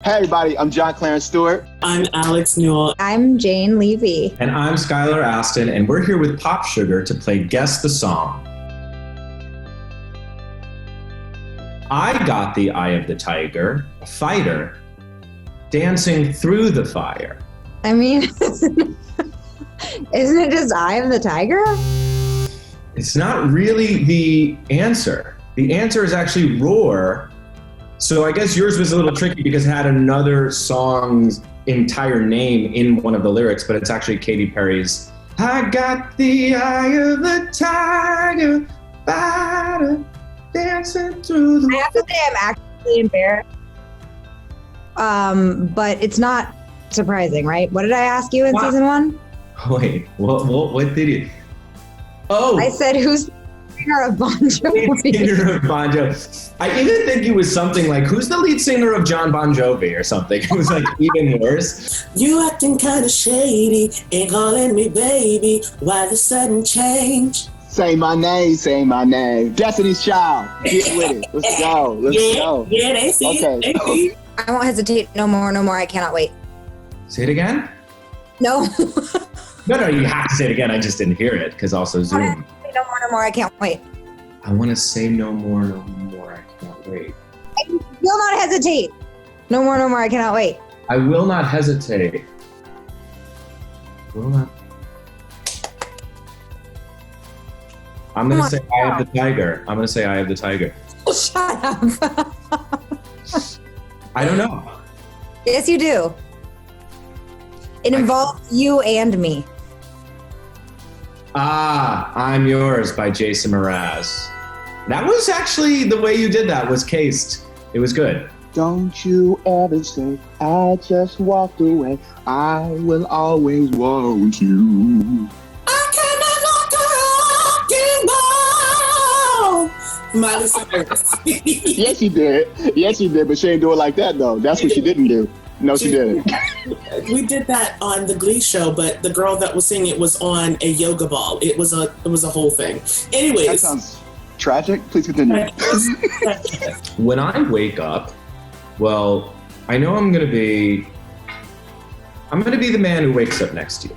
Hey everybody, I'm John Clarence Stewart. I'm Alex Newell. I'm Jane Levy. And I'm Skylar Aston, and we're here with Pop Sugar to play Guess the Song. I got the eye of the tiger, a fighter, dancing through the fire. I mean, isn't it just Eye of the Tiger? It's not really the answer. The answer is actually Roar. So I guess yours was a little tricky because it had another song's entire name in one of the lyrics, but it's actually Katy Perry's I got the eye of the tiger, fighter, dancing through the... I have to say I'm actually embarrassed. But it's not surprising, right? What did I ask you in season 1? Wait, what did you... Oh! I said, who's the singer of Bon Jovi? Singer of Bon Jovi. I even think it was something like, who's the lead singer of John Bon Jovi or something? It was like even worse. You acting kind of shady, ain't calling me baby. Why the sudden change? Say my name. Destiny's Child. Get with it. Let's go. Yeah, they see it. Okay. They see it. I won't hesitate. No more. I cannot wait. Say it again? No. No, you have to say it again. I just didn't hear it because also Zoom. No more. I can't wait. I want to say no more. I can't wait. I will not hesitate. No more. I cannot wait. I will not hesitate. Will not. I'm going to say Eye of the Tiger. I'm going to say Eye of the Tiger. Shut up. I don't know. Yes, you do. It involves you and me. I'm Yours by Jason Mraz. That was actually, the way you did that was cased. It was good. Don't you ever say, I just walked away. I will always want you. Miley Cyrus. Yes, she did, but she didn't do it like that, though. That's what she didn't do. No, she didn't. We did that on the Glee show, but the girl that was singing it was on a yoga ball. It was a whole thing. Anyways. That sounds tragic. Please continue. When I wake up, well, I know I'm gonna be the man who wakes up next to you.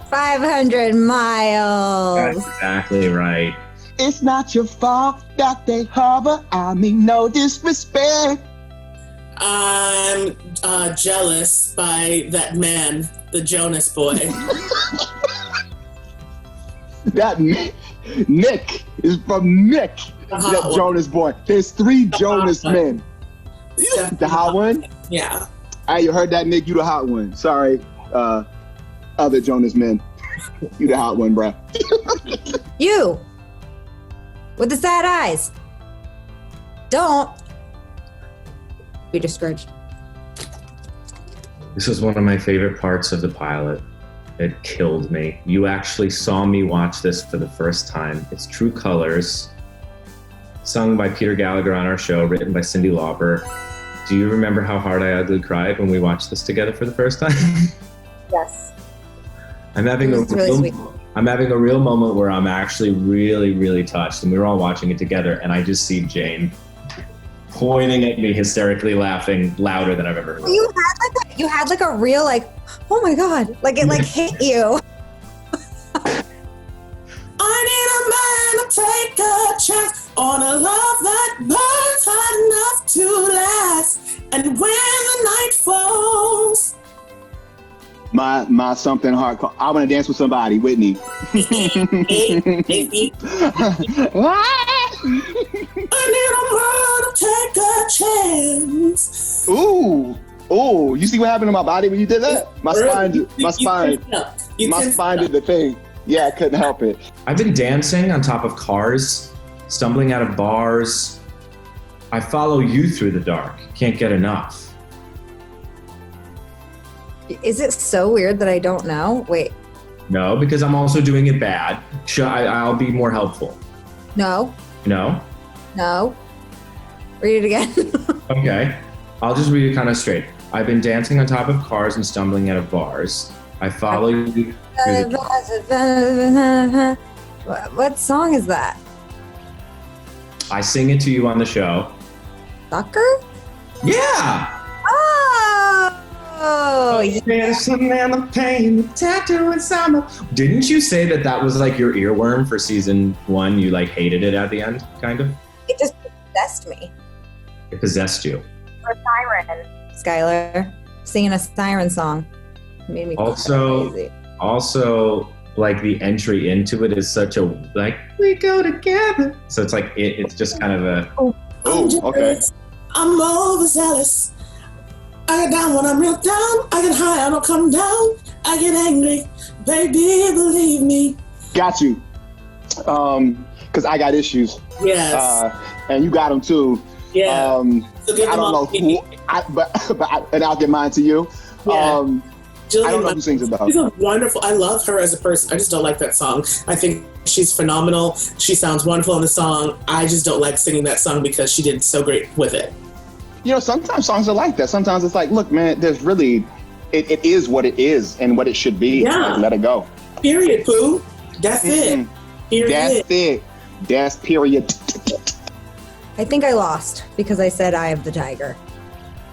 500 miles. That's exactly right. It's not your fault that they harbor. I mean, no disrespect. I'm jealous by that man, the Jonas Boy. That Nick is from Nick, that Jonas Boy. There's 3 Jonas men. The hot one? Yeah. Hey, you heard that, Nick? You the hot one. Sorry, other Jonas men. You the hot one, bruh. You. With the sad eyes. Don't be discouraged. This was one of my favorite parts of the pilot. It killed me. You actually saw me watch this for the first time. It's True Colors, sung by Peter Gallagher on our show, written by Cyndi Lauper. Do you remember how hard I ugly cried when we watched this together for the first time? Yes. I'm having a real moment where I'm actually really, really touched, and we were all watching it together, and I just see Jane pointing at me, hysterically laughing louder than I've ever heard. You had like a real oh my God, like it hit you. I need a man to take a chance on a love that burns hot enough to last, and when the night falls. My something hardcore. I want to dance with somebody, Whitney. I need a man to take a chance. Ooh! You see what happened to my body when you did that? My spine did the thing. Yeah, I couldn't help it. I've been dancing on top of cars, stumbling out of bars. I follow you through the dark. Can't get enough. Is it so weird that I don't know? Wait. No, because I'm also doing it bad. I'll be more helpful. No. No? No. Read it again. Okay. I'll just read it kind of straight. I've been dancing on top of cars and stumbling out of bars. I follow you. What song is that? I sing it to you on the show. Sucker? Yeah! Oh, yeah. Didn't you say that was like your earworm for season 1? You like hated it at the end, kind of? It just possessed me. It possessed you. Or siren. Skylar singing a siren song. It made me crazy. Also, like the entry into it is such a like we go together. So it's like it's just kind of a. Oh, okay. I'm overzealous. I get down when I'm real down. I get high, I don't come down. I get angry, baby, believe me. Got you. Because I got issues. Yes. And you got them too. Yeah. So I don't know who, and I'll get mine to you. Yeah. Jillian, I don't know who sings it though. She's a wonderful. I love her as a person. I just don't like that song. I think she's phenomenal. She sounds wonderful in the song. I just don't like singing that song because she did so great with it. You know, sometimes songs are like that. Sometimes it's like, look, man, there's really, it is what it is and what it should be. Yeah. Let it go. Period, Pooh. That's it. Period. That's it. That's period. I think I lost because I said Eye of the Tiger.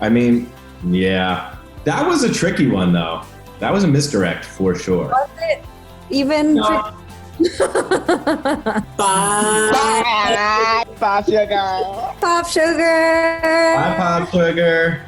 I mean, yeah. That was a tricky one, though. That was a misdirect for sure. Was it even? No. Bye. Bye. Bye, sugar. Pop Sugar. Bye, Pop Sugar.